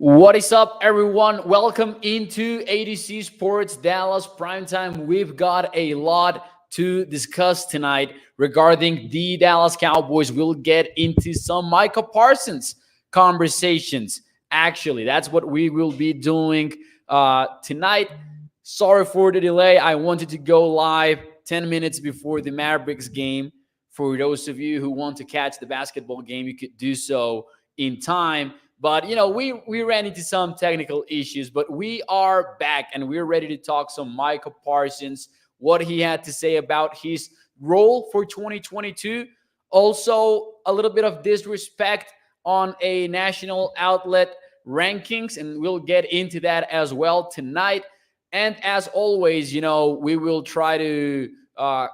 What is up, everyone? Welcome into ADC Sports Dallas Primetime. We've got a lot to discuss tonight regarding the Dallas Cowboys. We'll get into some Micah Parsons conversations. Actually, that's what we will be doing tonight. Sorry for the delay. I wanted to go live 10 minutes before the Mavericks game. For those of you who want to catch the basketball game, you could do so in time. But, we ran into some technical issues, but we are back and we're ready to talk some Micah Parsons, what he had to say about his role for 2022. Also, a little bit of disrespect on a national outlet rankings, and we'll get into that as well tonight. And as always, we will try to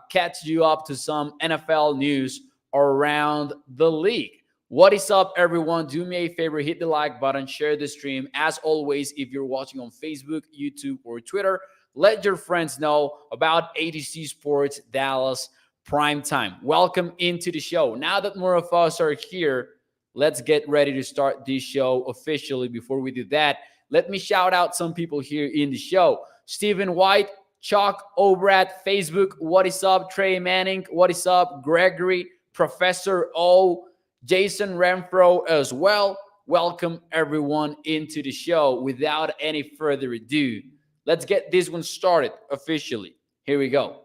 catch you up to some NFL news around the league. What is up, everyone? Do me a favor, hit the like button, share the stream. As always, if you're watching on Facebook, YouTube, or Twitter, let your friends know about ADC Sports Dallas Primetime. Welcome into the show. Now that more of us are here, let's get ready to start this show officially. Before we do that, let me shout out some people here in the show. Stephen White, Chuck over at Facebook. What is up, Trey Manning? What is up, Gregory, Professor O, Jason Renfro as well. Welcome everyone into the show. Without any further ado, let's get this one started officially. Here we go.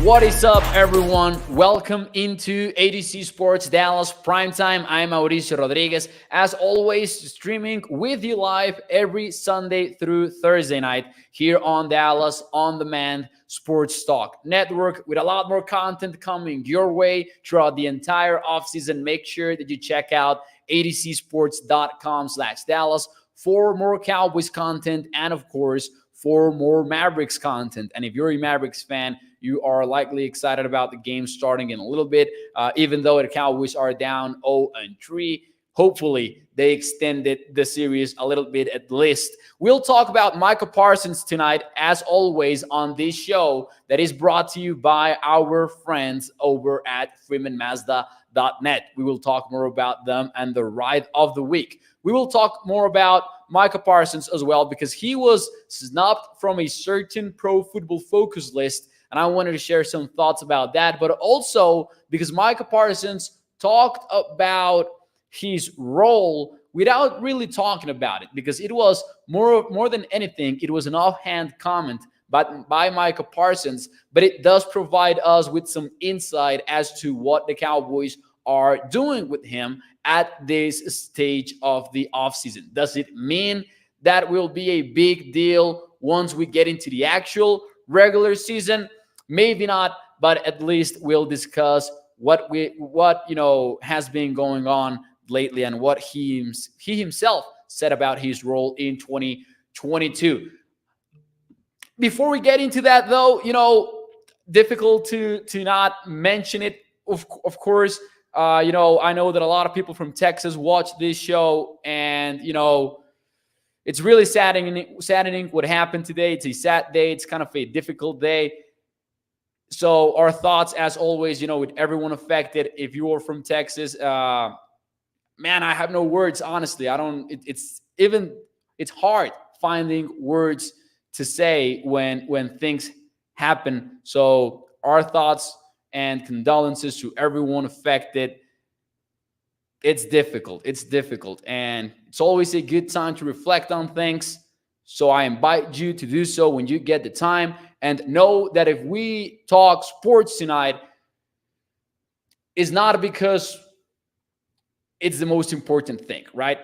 What is up, everyone? Welcome into ADC Sports Dallas Primetime. I'm Mauricio Rodríguez. As always, streaming with you live every Sunday through Thursday night here on Dallas On Demand Sports Talk Network, with a lot more content coming your way throughout the entire offseason. Make sure that you check out adcsports.com/Dallas for more Cowboys content and, of course, for more Mavericks content. And if you're a Mavericks fan, you are likely excited about the game starting in a little bit, even though the Cowboys are down 0-3. Hopefully, they extended the series a little bit at least. We'll talk about Micah Parsons tonight, as always, on this show that is brought to you by our friends over at Freeman Mazda.net. We will talk more about them and the ride of the week. We will talk more about Micah Parsons as well, because he was snubbed from a certain Pro Football Focus list, and I wanted to share some thoughts about that. But also because Micah Parsons talked about his role without really talking about it, because it was more than anything, it was an offhand comment by Micah Parsons, but it does provide us with some insight as to what the Cowboys are doing with him at this stage of the offseason. Does it mean that will be a big deal once we get into the actual regular season? Maybe not, but at least we'll discuss what has been going on lately and what he himself said about his role in 2022. Before we get into that, though, difficult to not mention it. Of course, I know that a lot of people from Texas watch this show, and it's really saddening what happened today. It's a sad day. It's kind of a difficult day. So our thoughts, as always, with everyone affected. If you are from Texas, man, I have no words. Honestly, it's hard finding words to say when things happen. So our thoughts and condolences to everyone affected. It's difficult, and it's always a good time to reflect on things. So I invite you to do so when you get the time, and know that if we talk sports tonight, it's not because it's the most important thing, right?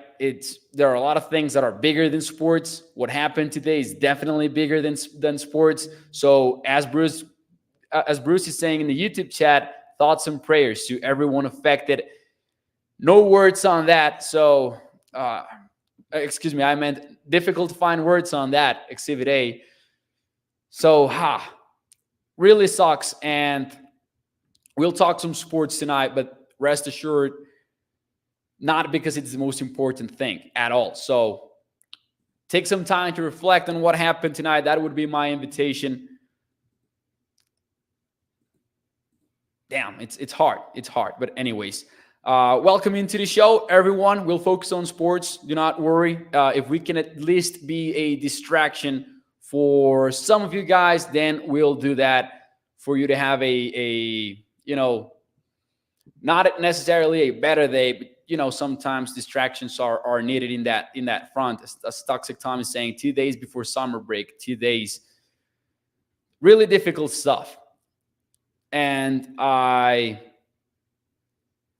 There are a lot of things that are bigger than sports. What happened today is definitely bigger than sports. So as Bruce is saying in the YouTube chat, thoughts and prayers to everyone affected. No words on that. So, excuse me, I meant difficult to find words on that, Exhibit A. So, really sucks. And We'll talk some sports tonight, but rest assured, not because it's the most important thing at all. So take some time to reflect on what happened tonight. That would be my invitation. Damn, it's hard. It's hard. But anyways, welcome into the show, everyone. We'll focus on sports. Do not worry. If we can at least be a distraction for some of you guys, then we'll do that for you to have a not necessarily a better day, but sometimes distractions are needed in that front. As Toxic Tom is saying, 2 days before summer break, 2 days, really difficult stuff. And I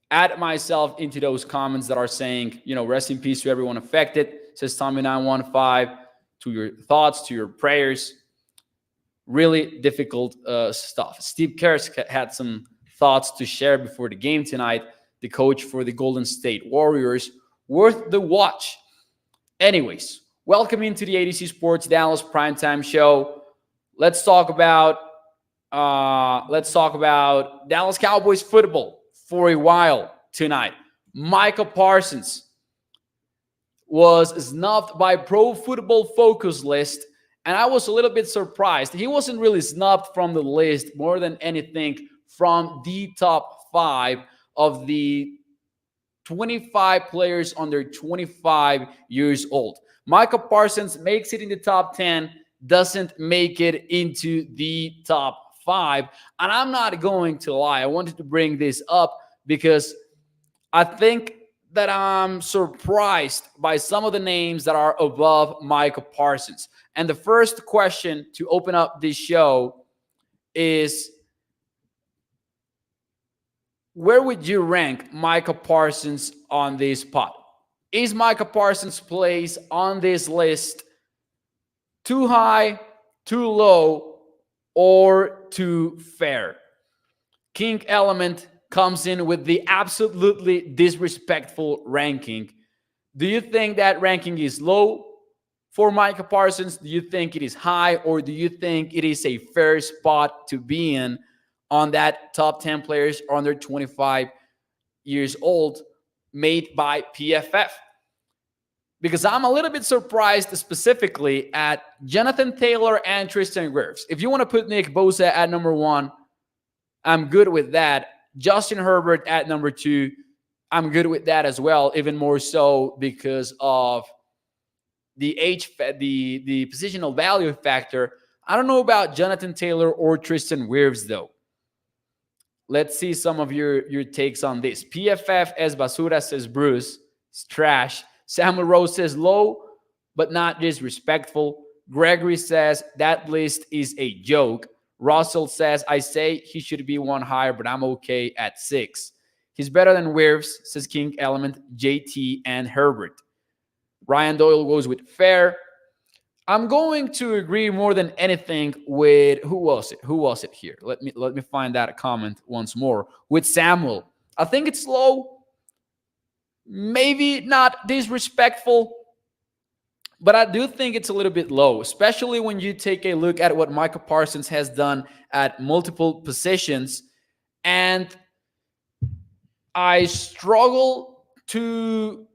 add myself into those comments that are saying, rest in peace to everyone affected, says Tommy915, to your thoughts, to your prayers. Really difficult stuff. Steve Kerr had some thoughts to share before the game tonight, the coach for the Golden State Warriors. Worth the watch. Anyways, welcome into the ADC Sports Dallas Primetime Show. Let's talk about Dallas Cowboys football for a while tonight. Micah Parsons was snubbed by Pro Football Focus list, and I was a little bit surprised. He wasn't really snubbed from the list more than anything from the top 5 of the 25 players under 25 years old. Micah Parsons makes it in the top 10, doesn't make it into the top 5. And I'm not going to lie. I wanted to bring this up because I think that I'm surprised by some of the names that are above Micah Parsons. And the first question to open up this show is, where would you rank Micah Parsons on this spot? Is Micah Parsons' place on this list too high, too low, or too fair? King Element comes in with the absolutely disrespectful ranking. Do you think that ranking is low for Micah Parsons? Do you think it is high, or do you think it is a fair spot to be in on that top 10 players under 25 years old made by PFF? Because I'm a little bit surprised specifically at Jonathan Taylor and Tristan Wirfs. If you want to put Nick Bosa at number 1, I'm good with that. Justin Herbert at number 2, I'm good with that as well, even more so because of the positional value factor. I don't know about Jonathan Taylor or Tristan Wirfs, though. Let's see some of your takes on this. PFF as Basura says Bruce. It's trash. Samuel Rose says low, but not disrespectful. Gregory says that list is a joke. Russell says, I say he should be one higher, but I'm okay at 6. He's better than Wirfs, says King Element, JT, and Herbert. Ryan Doyle goes with fair. I'm going to agree more than anything with, who was it here? Let me find that comment once more. With Samuel. I think it's low. Maybe not disrespectful, but I do think it's a little bit low, especially when you take a look at what Micah Parsons has done at multiple positions. And I struggle to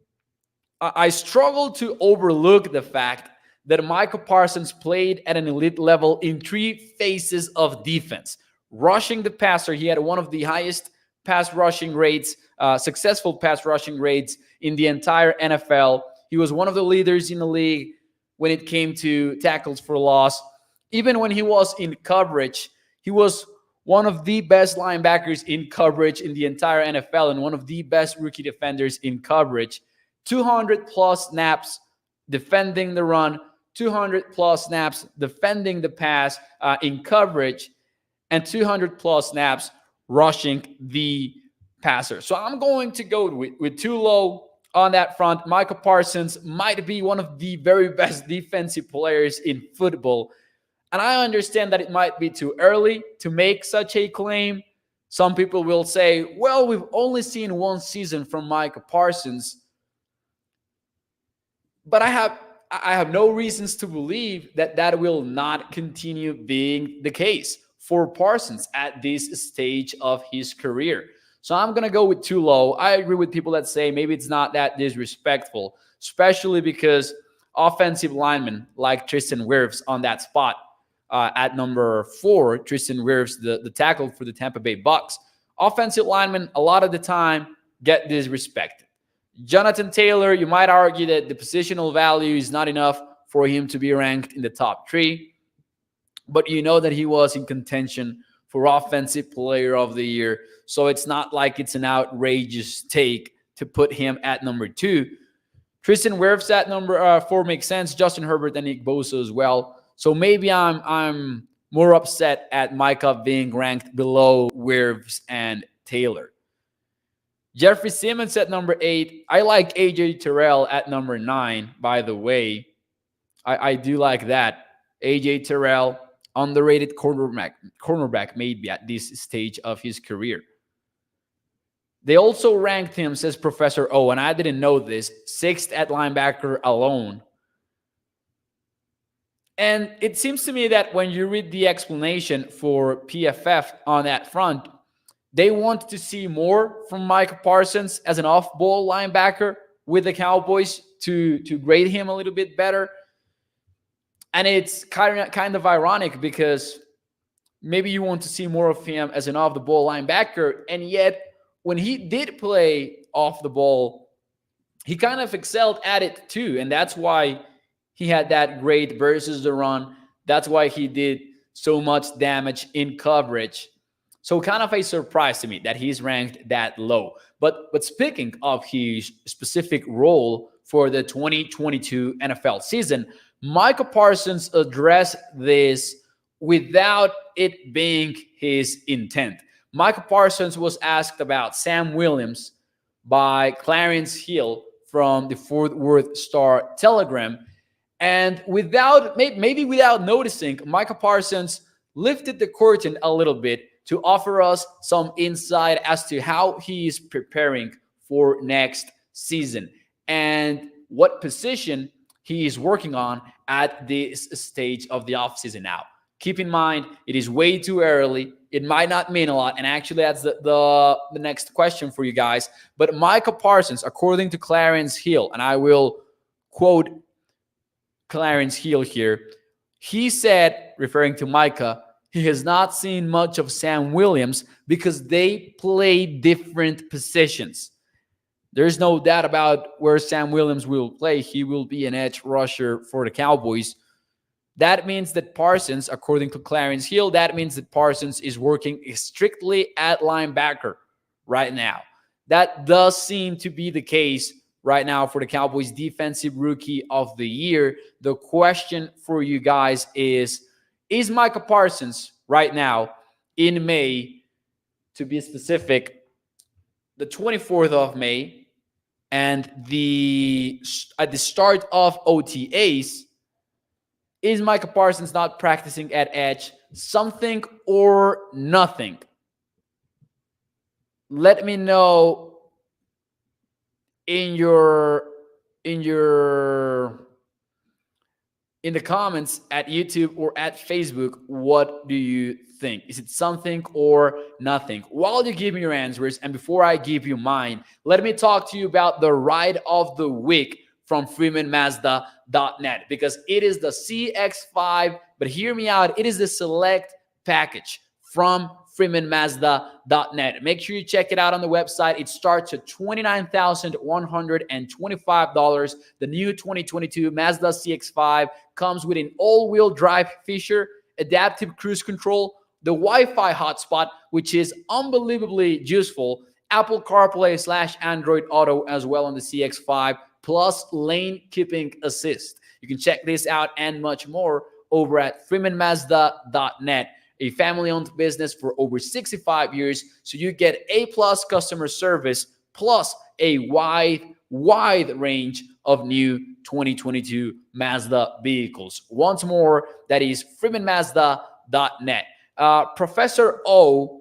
overlook the fact that Micah Parsons played at an elite level in 3 phases of defense. Rushing the passer, he had one of the highest pass rushing rates, successful pass rushing rates in the entire NFL. He was one of the leaders in the league when it came to tackles for loss. Even when he was in coverage, he was one of the best linebackers in coverage in the entire NFL and one of the best rookie defenders in coverage. 200 plus snaps defending the run, 200 plus snaps defending the pass in coverage, and 200 plus snaps rushing the passer. So I'm going to go with too low on that front. Micah Parsons might be one of the very best defensive players in football. And I understand that it might be too early to make such a claim. Some people will say, well, we've only seen one season from Micah Parsons. But I have no reasons to believe that will not continue being the case. for Parsons at this stage of his career. So I'm going to go with too low. I agree with people that say maybe it's not that disrespectful, especially because offensive linemen like Tristan Wirfs on that spot at number 4, Tristan Wirfs, the tackle for the Tampa Bay Bucks. Offensive linemen, a lot of the time, get disrespected. Jonathan Taylor, you might argue that the positional value is not enough for him to be ranked in the top 3, but you know that he was in contention for Offensive Player of the Year, so it's not like it's an outrageous take to put him at number 2. Tristan Wirfs at number 4 makes sense. Justin Herbert and Nick Bosa as well. So maybe I'm more upset at Micah being ranked below Wirfs and Taylor. Jeffrey Simmons at number 8. I like AJ Terrell at number 9, by the way. I do like that. AJ Terrell, underrated cornerback maybe at this stage of his career. They also ranked him, says Professor O, and I didn't know this, 6th at linebacker alone. And it seems to me that when you read the explanation for PFF on that front, they want to see more from Micah Parsons as an off-ball linebacker with the Cowboys to grade him a little bit better. And it's kind of ironic because maybe you want to see more of him as an off-the-ball linebacker, and yet when he did play off the ball, he kind of excelled at it too. And that's why he had that grade versus the run. That's why he did so much damage in coverage. So kind of a surprise to me that he's ranked that low. But speaking of his specific role for the 2022 NFL season, Micah Parsons addressed this without it being his intent. Micah Parsons was asked about Sam Williams by Clarence Hill from the Fort Worth Star-Telegram. And without noticing, Micah Parsons lifted the curtain a little bit to offer us some insight as to how he is preparing for next season and what position he is working on at this stage of the offseason now. Keep in mind, it is way too early. It might not mean a lot. And actually, that's the next question for you guys. But Micah Parsons, according to Clarence Hill, and I will quote Clarence Hill here, he said, referring to Micah, he has not seen much of Sam Williams because they play different positions. There's no doubt about where Sam Williams will play. He will be an edge rusher for the Cowboys. That means that Parsons, according to Clarence Hill, that means that Parsons is working strictly at linebacker right now. That does seem to be the case right now for the Cowboys Defensive Rookie of the Year. The question for you guys is Micah Parsons right now in May, to be specific, the 24th of May, and at the start of OTAs, is Micah Parsons not practicing at edge? Something or nothing? Let me know in the comments at YouTube or at Facebook, what do you think? Is it something or nothing? While you give me your answers, and before I give you mine, let me talk to you about the ride of the week from FreemanMazda.net, because it is the CX-5, but hear me out, it is the select package from FreemanMazda.net. Make sure you check it out on the website. It starts at $29,125. The new 2022 Mazda CX-5 comes with an all-wheel drive feature, adaptive cruise control, the Wi-Fi hotspot, which is unbelievably useful, Apple CarPlay / Android Auto as well on the CX-5, plus lane keeping assist. You can check this out and much more over at FreemanMazda.net, a family-owned business for over 65 years. So you get A-plus customer service plus a wide range of new 2022 Mazda vehicles. Once more, that is FreemanMazda.net. Professor O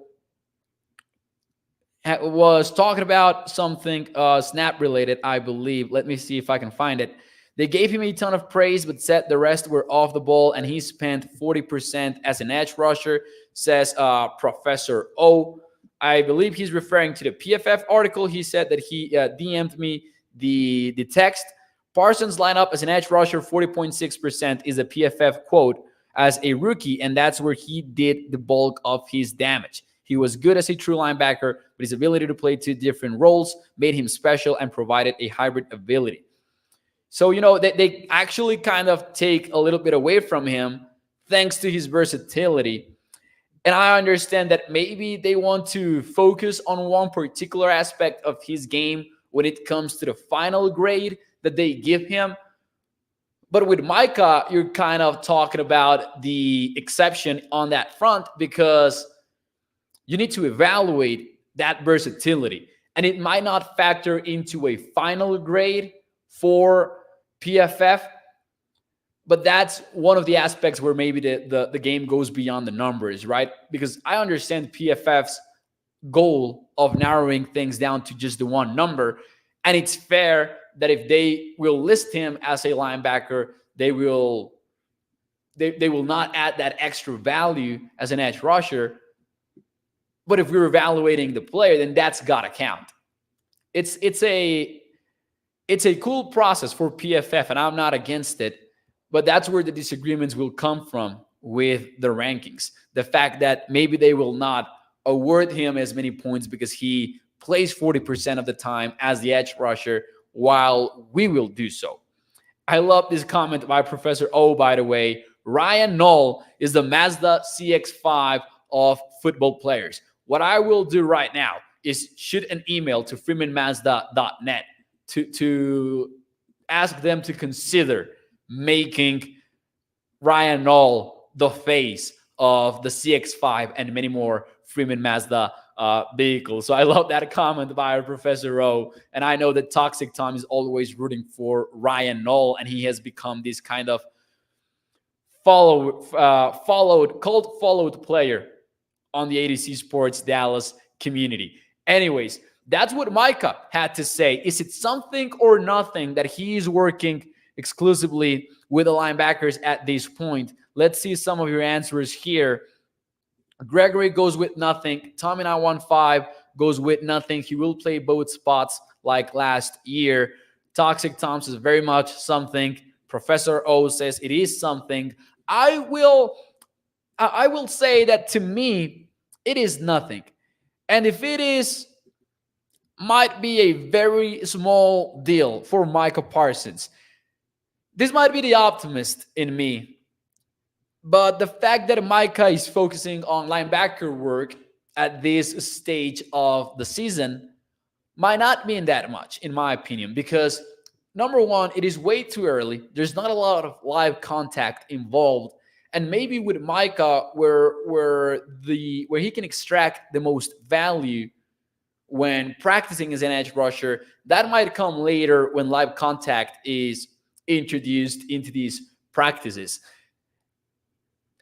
was talking about something snap related, I believe. Let me see if I can find it. They gave him a ton of praise, but said the rest were off the ball, and he spent 40% as an edge rusher, says Professor O. I believe he's referring to the PFF article. He said that he DM'd me the text. Parsons lineup as an edge rusher, 40.6% is a PFF quote as a rookie, and that's where he did the bulk of his damage. He was good as a true linebacker, but his ability to play two different roles made him special and provided a hybrid ability. So, they actually kind of take a little bit away from him thanks to his versatility. And I understand that maybe they want to focus on one particular aspect of his game when it comes to the final grade that they give him. But with Micah, you're kind of talking about the exception on that front because you need to evaluate that versatility. And it might not factor into a final grade for PFF, but that's one of the aspects where maybe the game goes beyond the numbers, right? Because I understand PFF's goal of narrowing things down to just the one number, and it's fair that if they will list him as a linebacker, they will not add that extra value as an edge rusher. But if we're evaluating the player, then that's gotta count. It's a cool process for PFF, and I'm not against it. But that's where the disagreements will come from with the rankings. The fact that maybe they will not award him as many points because he plays 40% of the time as the edge rusher, while we will do so. I love this comment by Professor O, by the way. Ryan Knoll is the Mazda CX-5 of football players. What I will do right now is shoot an email to freemanmazda.net to ask them to consider making Ryan Knoll the face of the CX-5 and many more Freeman Mazda vehicles. So I love that comment by Professor O. And I know that Toxic Tom is always rooting for Ryan Knoll, and he has become this kind of cult followed player on the ADC Sports Dallas community. Anyways, that's what Micah had to say. Is it something or nothing that he's working exclusively with the linebackers at this point? Let's see some of your answers here. Gregory goes with nothing. Tommy915 goes with nothing. He will play both spots like last year. Toxic Tom says very much something. Professor O says it is something. I will say that to me, it is nothing. And if it is, might be a very small deal for Micah Parsons. This might be the optimist in me. But the fact that Micah is focusing on linebacker work at this stage of the season might not mean that much, in my opinion, because number one, it is way too early. There's not a lot of live contact involved. And maybe with Micah, where he can extract the most value when practicing as an edge rusher, that might come later when live contact is introduced into these practices.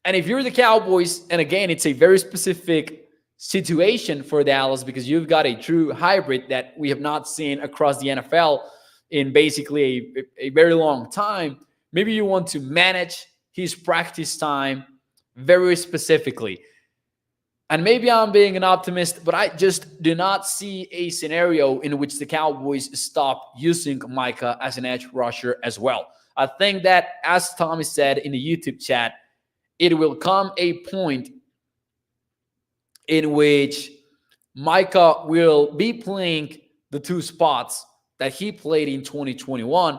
And if you're the Cowboys, and again, it's a very specific situation for Dallas because you've got a true hybrid that we have not seen across the NFL in basically a very long time. Maybe you want to manage his practice time very specifically. And maybe I'm being an optimist, but I just do not see a scenario in which the Cowboys stop using Micah as an edge rusher as well. I think that, as Tommy said in the YouTube chat, it will come a point in which Micah will be playing the two spots that he played in 2021.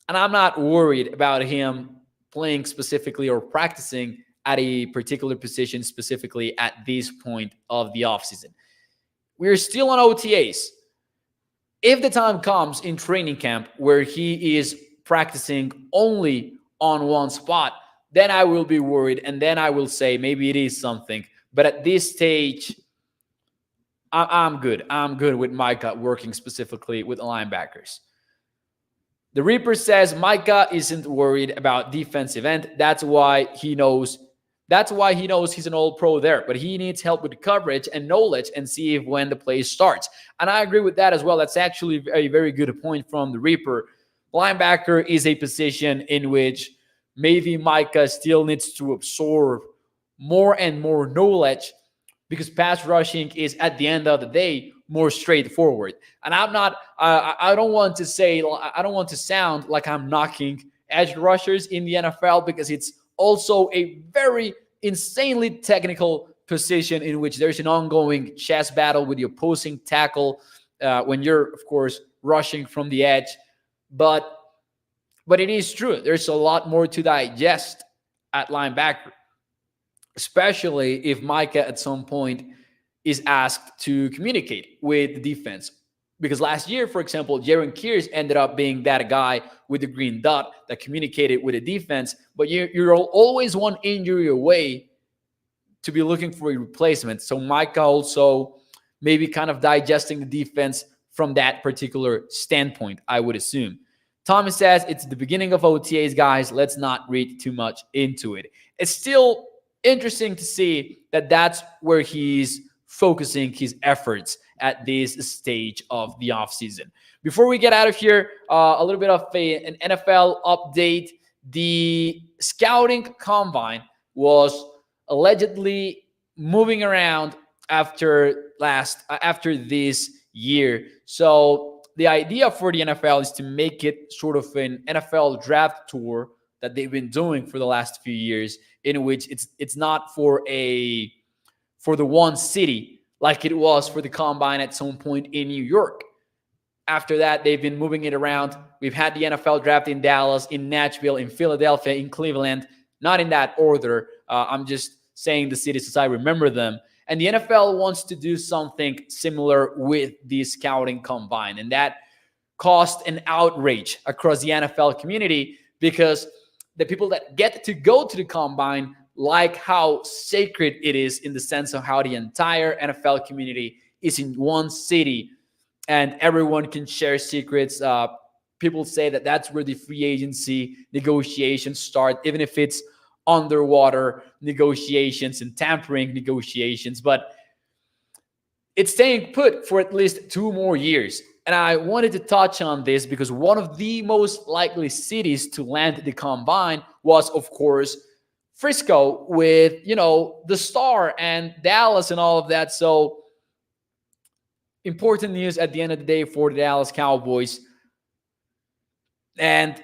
And I'm not worried about him playing specifically or practicing at a particular position specifically at this point of the offseason. We're still on OTAs. If the time comes in training camp where he is practicing only on one spot, then I will be worried, and then I will say maybe it is something. But at this stage, I'm good. I'm good with Micah working specifically with the linebackers. The Reaper says Micah isn't worried about defensive end. That's why he knows he's an old pro there. But he needs help with coverage and knowledge and see if when the play starts. And I agree with that as well. That's actually a very good point from the Reaper. linebacker is a position in which maybe Micah still needs to absorb more and more knowledge, because pass rushing is, at the end of the day, more straightforward. And I'm not, I don't want to say, I don't want to sound like I'm knocking edge rushers in the NFL, because it's also a very insanely technical position in which there's an ongoing chess battle with the opposing tackle when you're, of course, rushing from the edge. But it is true. There's a lot more to digest at linebacker, especially if Micah at some point is asked to communicate with the defense. Because last year, for example, Jaron Kears ended up being that guy with the green dot that communicated with the defense. But you're always one injury away to be looking for a replacement. So Micah also maybe kind of digesting the defense from that particular standpoint, I would assume. Thomas says it's the beginning of OTAs, guys. Let's not read too much into it. It's still interesting to see that that's where he's focusing his efforts at this stage of the offseason. Before we get out of here, a little bit of an NFL update. The scouting combine was allegedly moving around after this year. So the idea for the NFL is to make it sort of an NFL draft tour that they've been doing for the last few years, in which it's not for the one city like it was for the combine at some point in New York. After that, they've been moving it around. We've had the NFL draft in Dallas, in Nashville, in Philadelphia, in Cleveland, not in that order. I'm just saying the cities as I remember them. And the NFL wants to do something similar with the scouting combine. And that caused an outrage across the NFL community, because the people that get to go to the combine like how sacred it is, in the sense of how the entire NFL community is in one city and everyone can share secrets. People say that that's where the free agency negotiations start, even if it's underwater negotiations and tampering negotiations. But it's staying put for at least 2 more years. And I wanted to touch on this because one of the most likely cities to land the combine was, of course, Frisco, with, the Star and Dallas and all of that. So important news at the end of the day for the Dallas Cowboys. And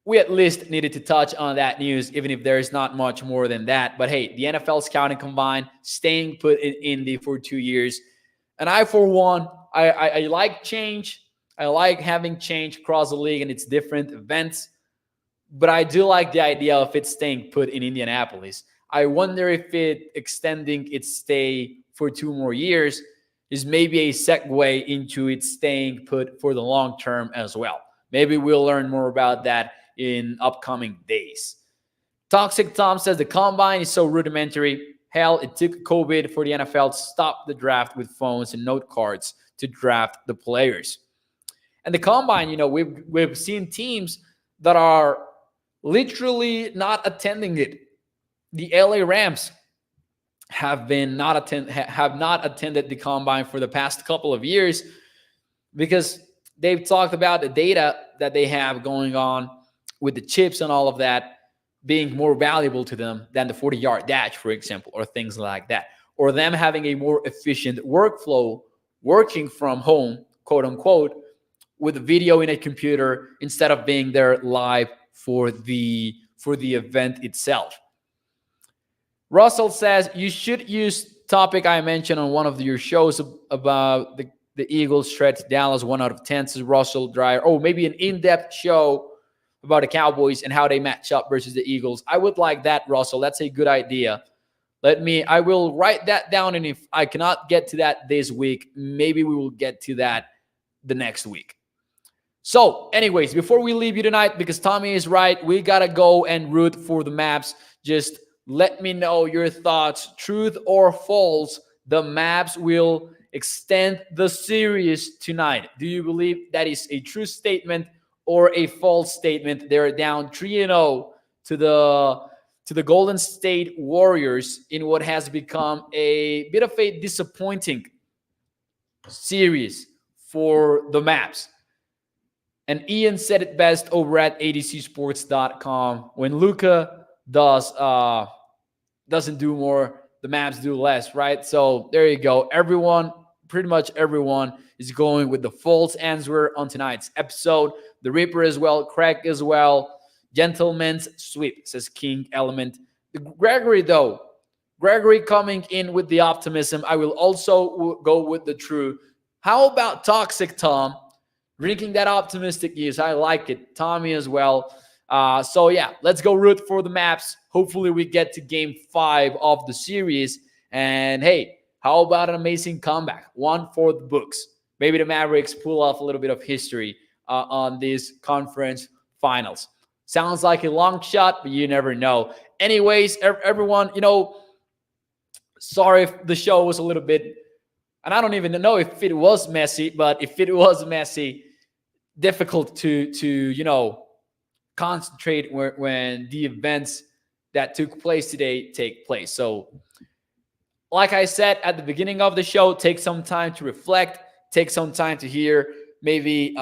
we at least needed to touch on that news, even if there's not much more than that. But hey, the NFL scouting combine staying put in Indy for 2 years. And I, for one, I like change. I like having change across the league and its different events. But I do like the idea of it staying put in Indianapolis. I wonder if extending its stay for 2 more years is maybe a segue into it staying put for the long term as well. Maybe we'll learn more about that in upcoming days. Toxic Tom says the combine is so rudimentary. Hell, it took COVID for the NFL to stop the draft with phones and note cards to draft the players. And the combine, we've seen teams that are literally not attending it. The LA Rams have not attended the combine for the past couple of years, because they've talked about the data that they have going on with the chips and all of that being more valuable to them than the 40-yard dash, for example, or things like that, or them having a more efficient workflow working from home, quote unquote, with a video in a computer instead of being there live for the event itself. Russell says you should use topic I mentioned on one of your shows about the Eagles stretch Dallas 1 out of 10, says Russell Dreyer. Oh, maybe an in-depth show about the Cowboys and how they match up versus the Eagles. I would like that, Russell. That's a good idea. I will write that down, and if I cannot get to that this week, maybe we will get to that the next week. So, anyways, before we leave you tonight, because Tommy is right, we got to go and root for the Mavs. Just let me know your thoughts. Truth or false, the Mavs will extend the series tonight. Do you believe that is a true statement or a false statement? They're down 3-0 to the Golden State Warriors in what has become a bit of a disappointing series for the Mavs. And Ian said it best over at adcsports.com. When Luka doesn't do more, the Mavs do less, right? So there you go. Pretty much everyone is going with the false answer on tonight's episode. The Reaper as well, Craig as well. Gentleman's sweep, says King Element. Gregory coming in with the optimism. I will also go with the true. How about Toxic Tom? Drinking that optimistic news. I like it. Tommy as well. So yeah, let's go root for the Mavs. Hopefully we get to game 5 of the series. And hey, how about an amazing comeback? One for the books. Maybe the Mavericks pull off a little bit of history on these conference finals. Sounds like a long shot, but you never know. Anyways, everyone, sorry if the show was a little bit, and I don't even know if it was messy, but if it was messy, difficult to concentrate when the events that took place today take place. So like I said at the beginning of the show, take some time to reflect, take some time to hear maybe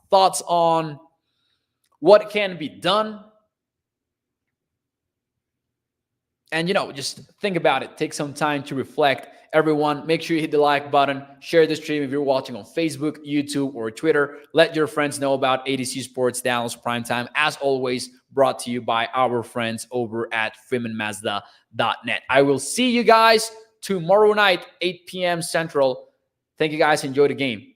thoughts on what can be done. And, just think about it. Take some time to reflect. Everyone, make sure you hit the like button. Share the stream if you're watching on Facebook, YouTube, or Twitter. Let your friends know about ADC Sports Dallas Primetime. As always, brought to you by our friends over at freemanmazda.net. I will see you guys tomorrow night, 8 p.m. Central. Thank you guys. Enjoy the game.